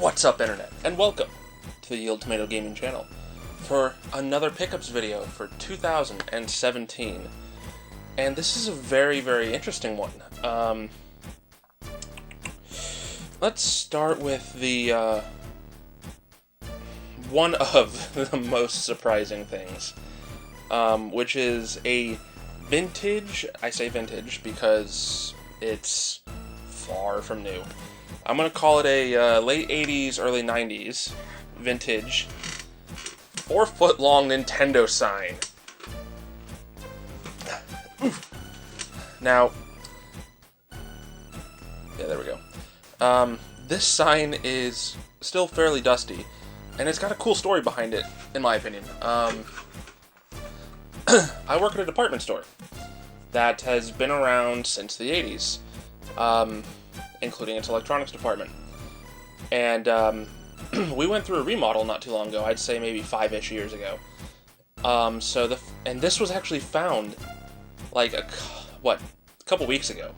What's up, Internet, and welcome to the YieldTomato Gaming channel for another pickups video for 2017. And this is a very, very interesting one. Let's start with the one of the most surprising things, which is a vintage, I say vintage because it's far from new. I'm going to call it a late 80s, early 90s vintage 4-foot-long Nintendo sign. Now, yeah, there we go. This sign is still fairly dusty, and it's got a cool story behind it, in my opinion. I work at a department store that has been around since the 80s. Including its electronics department. And we went through a remodel not too long ago, I'd say maybe 5-ish years ago. And this was actually found like a couple weeks ago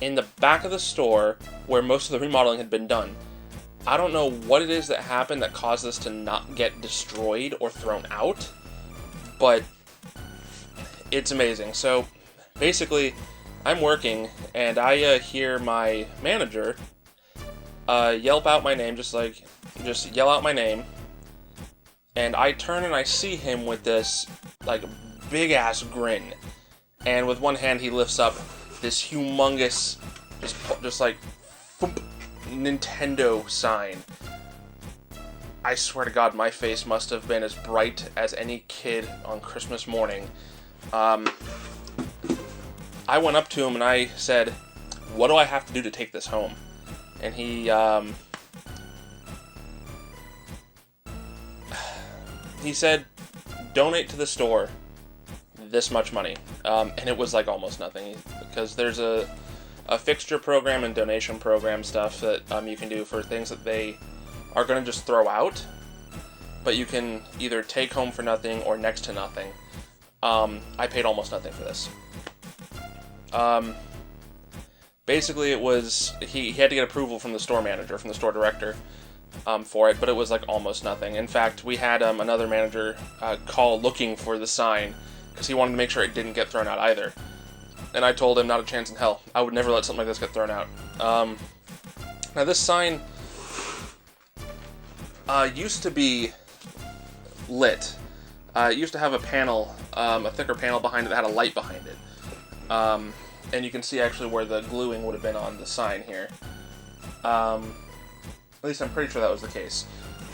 in the back of the store where most of the remodeling had been done. I don't know what it is that happened that caused this to not get destroyed or thrown out, but it's amazing. So basically, I'm working, and I hear my manager yelp out my name, just yell out my name, and I turn and I see him with this, like, big-ass grin, and with one hand he lifts up this humongous, just like, thump, Nintendo sign. I swear to God, my face must have been as bright as any kid on Christmas morning. I went up to him and I said, "What do I have to do to take this home?" And he said, "Donate to the store this much money." And it was like almost nothing, because there's a fixture program and donation program stuff that you can do for things that they are going to just throw out, but you can either take home for nothing or next to nothing. I paid almost nothing for this. Basically it was, he had to get approval from the store manager, from the store director, for it, but it was like almost nothing. In fact, we had another manager call looking for the sign, because he wanted to make sure it didn't get thrown out either. And I told him, not a chance in hell. I would never let something like this get thrown out. Now this sign used to be lit. It used to have a panel, a thicker panel behind it that had a light behind it. And you can see actually where the gluing would have been on the sign here. At least I'm pretty sure that was the case.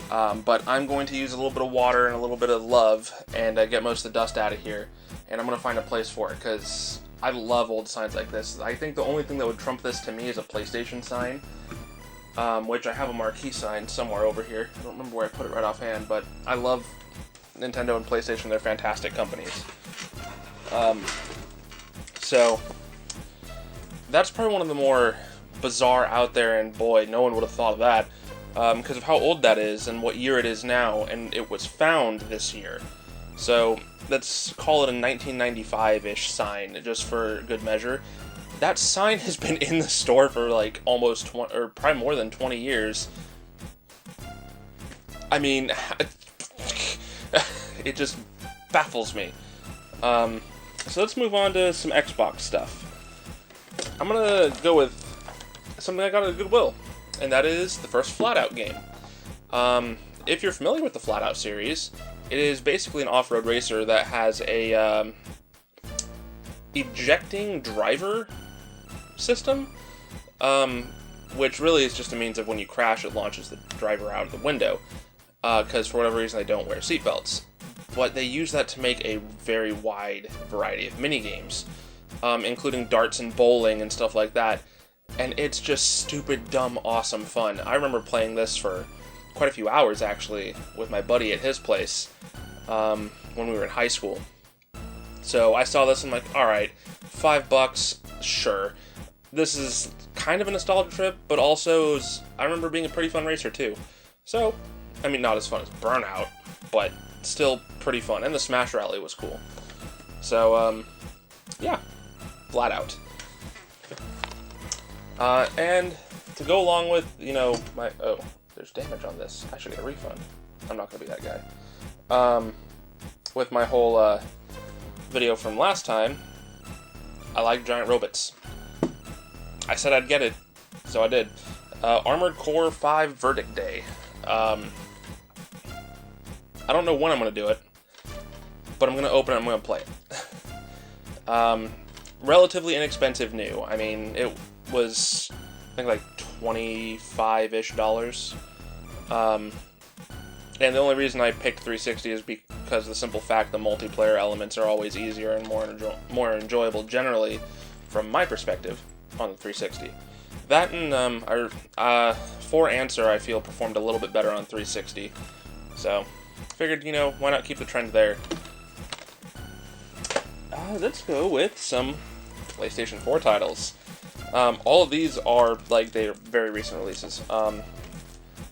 But I'm going to use a little bit of water and a little bit of love and get most of the dust out of here. And I'm going to find a place for it, because I love old signs like this. I think the only thing that would trump this to me is a PlayStation sign, which I have a marquee sign somewhere over here. I don't remember where I put it right offhand, but I love Nintendo and PlayStation. They're fantastic companies. So that's probably one of the more bizarre out there, and boy, no one would have thought of that, because of how old that is and what year it is now, and it was found this year. So let's call it a 1995-ish sign, just for good measure. That sign has been in the store for like almost 20, or probably more than 20 years. I mean, it just baffles me. So let's move on to some Xbox stuff. I'm gonna go with something I got at Goodwill, and that is the first Flatout game. If you're familiar with the Flatout series, it is basically an off-road racer that has a ejecting driver system, which really is just a means of when you crash, it launches the driver out of the window, because for whatever reason they don't wear seatbelts. But they use that to make a very wide variety of mini-games, including darts and bowling and stuff like that. And it's just stupid, dumb, awesome fun. I remember playing this for quite a few hours, actually, with my buddy at his place, when we were in high school. So I saw this and I'm like, alright, $5, sure. This is kind of a nostalgia trip, but also I remember being a pretty fun racer too. So, I mean, not as fun as Burnout, but still pretty fun. And the Smash Rally was cool. So, yeah, Flatout. And to go along with, you know, my... Oh, there's damage on this. I should get a refund. I'm not going to be that guy. With my whole video from last time, I like giant robots. I said I'd get it, so I did. Armored Core 5 Verdict Day. I don't know when I'm going to do it, but I'm going to open it and I'm going to play it. Relatively inexpensive new. I mean, it was, I think, like $25-ish. And the only reason I picked 360 is because of the simple fact the multiplayer elements are always easier and more enjoyable generally, from my perspective, on the 360. That and For Answer I feel performed a little bit better on 360. So, figured, you know, why not keep the trend there? Let's go with some PlayStation 4 titles. All of these are, like, they're very recent releases.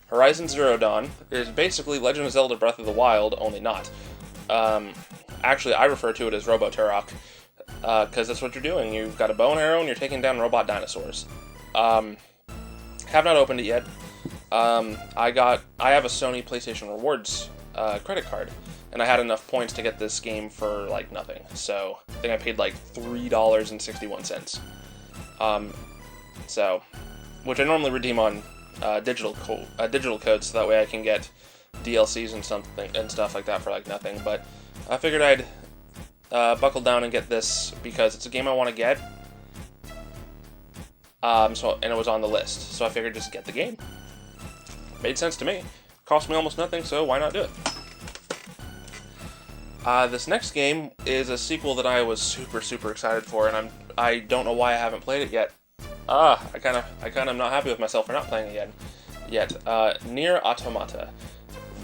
Horizon Zero Dawn is basically Legend of Zelda Breath of the Wild, only not. Actually, I refer to it as Robo Turok, because that's what you're doing. You've got a bow and arrow and you're taking down robot dinosaurs. Have not opened it yet. I have a Sony PlayStation Rewards credit card, and I had enough points to get this game for, like, nothing. So, I think I paid, like, $3.61. Which I normally redeem on digital codes, so that way I can get DLCs and stuff like that for, like, nothing. But I figured I'd buckle down and get this because it's a game I want to get. And it was on the list, so I figured just get the game. Made sense to me. Cost me almost nothing, so why not do it? This next game is a sequel that I was super excited for, and I don't know why I haven't played it yet. I kind of am not happy with myself for not playing it yet. Nier Automata.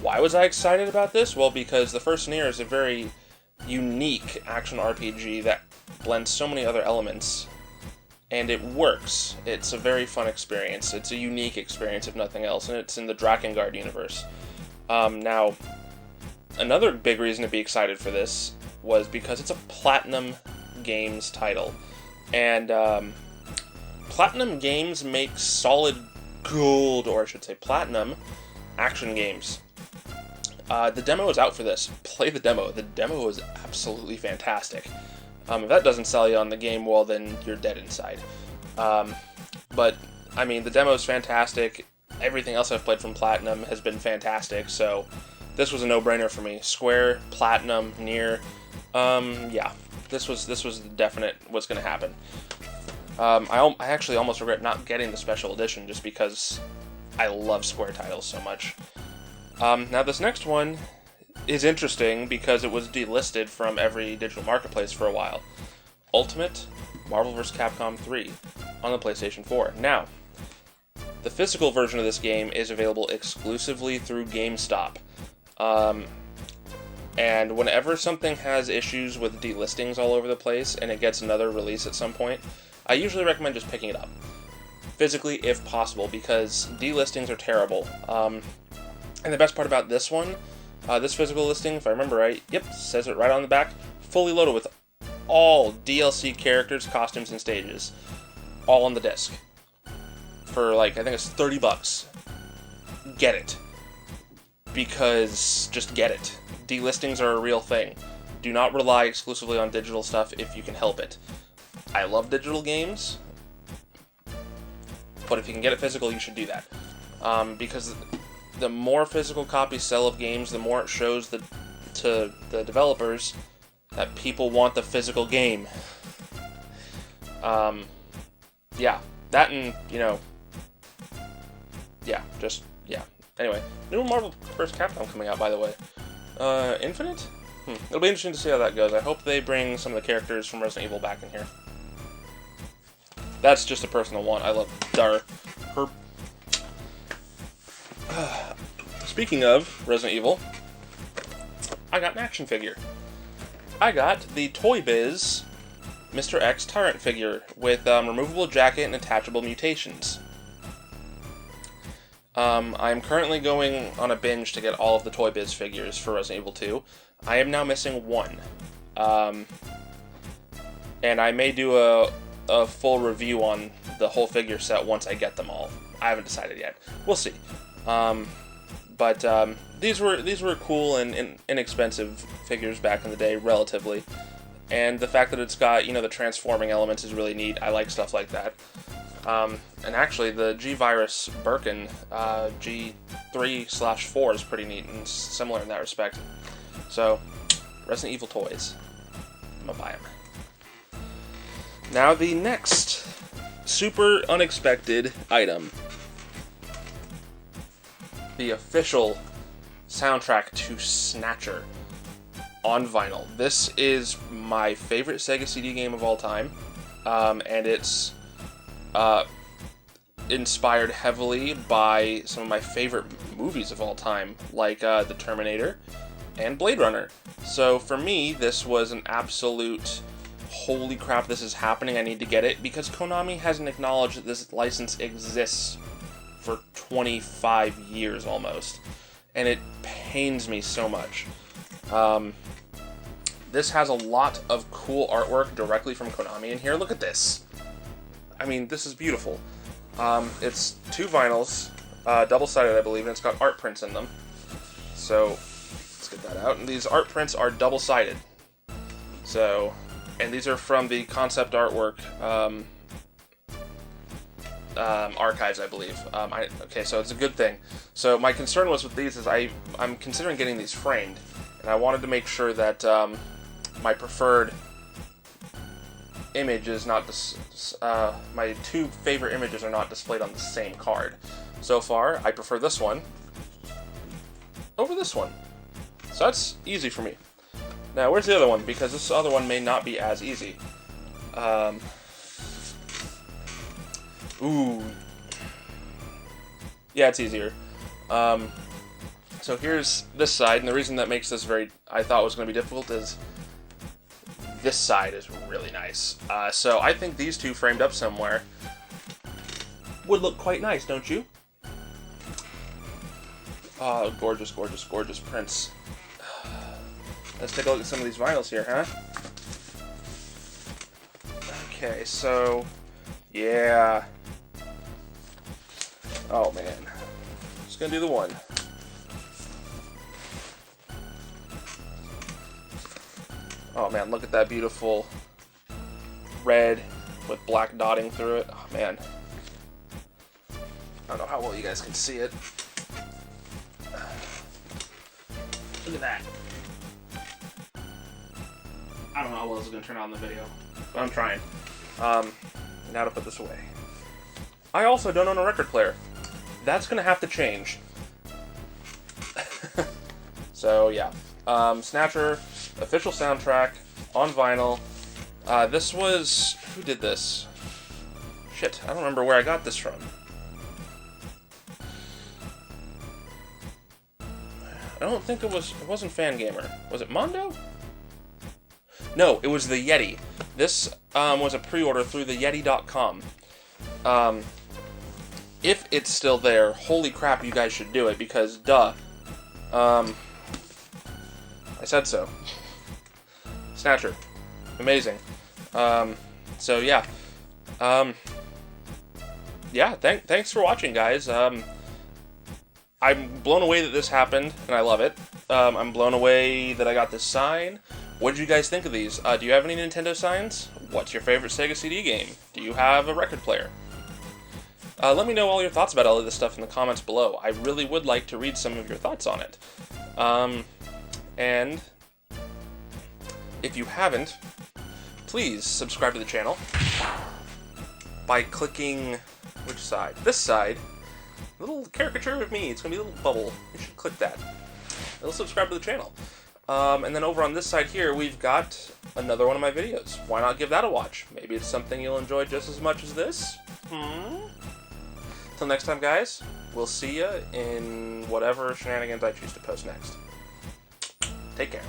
Why was I excited about this? Well, because the first Nier is a very unique action RPG that blends so many other elements, and it works. It's a very fun experience. It's a unique experience, if nothing else, and it's in the Drakengard universe. Now, another big reason to be excited for this was because it's a Platinum Games title, and Platinum Games makes solid gold, or I should say platinum, action games. The demo is out for this. Play the demo. The demo is absolutely fantastic. If that doesn't sell you on the game, well, then you're dead inside. But, I mean, the demo is fantastic. Everything else I've played from Platinum has been fantastic, so this was a no-brainer for me. Square, Platinum, Nier, yeah, this was definite what's going to happen. I actually almost regret not getting the special edition just because I love Square titles so much. Now this next one is interesting because it was delisted from every digital marketplace for a while. Ultimate Marvel vs. Capcom 3 on the PlayStation 4. Now, the physical version of this game is available exclusively through GameStop. And whenever something has issues with delistings all over the place and it gets another release at some point, I usually recommend just picking it up physically if possible, because delistings are terrible. And the best part about this one, this physical listing, if I remember right, yep, says it right on the back, fully loaded with all DLC characters, costumes, and stages, all on the disc. For, like, I think it's $30. Get it. Because, just get it. Delistings are a real thing. Do not rely exclusively on digital stuff if you can help it. I love digital games, but if you can get it physical, you should do that. Because the more physical copies sell of games, the more it shows to the developers that people want the physical game. Yeah, that and, you know, yeah, just, yeah. Anyway, new Marvel vs. Capcom coming out, by the way. Infinite? It'll be interesting to see how that goes. I hope they bring some of the characters from Resident Evil back in here. That's just a personal one. I love her. Speaking of Resident Evil, I got an action figure. I got the Toybiz Mr. X Tyrant figure with removable jacket and attachable mutations. I'm currently going on a binge to get all of the Toybiz figures for Resident Evil 2. I am now missing one. And I may do a full review on the whole figure set once I get them all. I haven't decided yet. We'll see. But these were cool and inexpensive figures back in the day, relatively. And the fact that it's got, you know, the transforming elements is really neat. I like stuff like that. And actually, the G-Virus Birkin G3/4 is pretty neat and similar in that respect. So, Resident Evil toys. I'm gonna buy them. Now the next super unexpected item. The official soundtrack to Snatcher on vinyl. This is my favorite Sega CD game of all time, and it's inspired heavily by some of my favorite movies of all time, like The Terminator and Blade Runner. So for me, this was an absolute holy crap, this is happening, I need to get it, because Konami hasn't acknowledged that this license exists for 25 years almost, and it pains me so much. This has a lot of cool artwork directly from Konami in here. Look at this. I mean, this is beautiful. It's 2 vinyls, double-sided I believe, and it's got art prints in them. So, let's get that out. And these art prints are double-sided. So, and these are from the concept artwork archives, I believe. Okay, so it's a good thing. So my concern was with these is I'm considering getting these framed, and I wanted to make sure that my preferred image is not my 2 favorite images are not displayed on the same card. So far, I prefer this one over this one. So that's easy for me. Now, where's the other one? Because this other one may not be as easy. Ooh. Yeah, it's easier. So here's this side, and the reason that makes this I thought was going to be difficult is this side is really nice. So I think these 2 framed up somewhere would look quite nice, don't you? Oh, gorgeous, gorgeous, gorgeous prints. Let's take a look at some of these vinyls here, huh? Okay, so, yeah. Oh, man. Just gonna do the one. Oh, man, look at that beautiful red with black dotting through it. Oh, man. I don't know how well you guys can see it. Look at that. I don't know how well this is going to turn out in the video, but I'm trying. Now to put this away. I also don't own a record player. That's going to have to change. So, yeah. Snatcher, official soundtrack, on vinyl. This was... Who did this? Shit, I don't remember where I got this from. I don't think it wasn't Fangamer. Was it Mondo? No, it was the Yeti. This was a pre-order through the Yeti.com. If it's still there, holy crap, you guys should do it, because, duh. I said so. Snatcher. Amazing. So, yeah. Yeah, thanks for watching, guys. I'm blown away that this happened, and I love it. I'm blown away that I got this sign. What did you guys think of these? Do you have any Nintendo signs? What's your favorite Sega CD game? Do you have a record player? Let me know all your thoughts about all of this stuff in the comments below. I really would like to read some of your thoughts on it. And if you haven't, please subscribe to the channel by clicking... which side? This side. A little caricature of me. It's going to be a little bubble. You should click that. It'll subscribe to the channel. And then over on this side here, we've got another one of my videos. Why not give that a watch? Maybe it's something you'll enjoy just as much as this? Till next time, guys, we'll see ya in whatever shenanigans I choose to post next. Take care.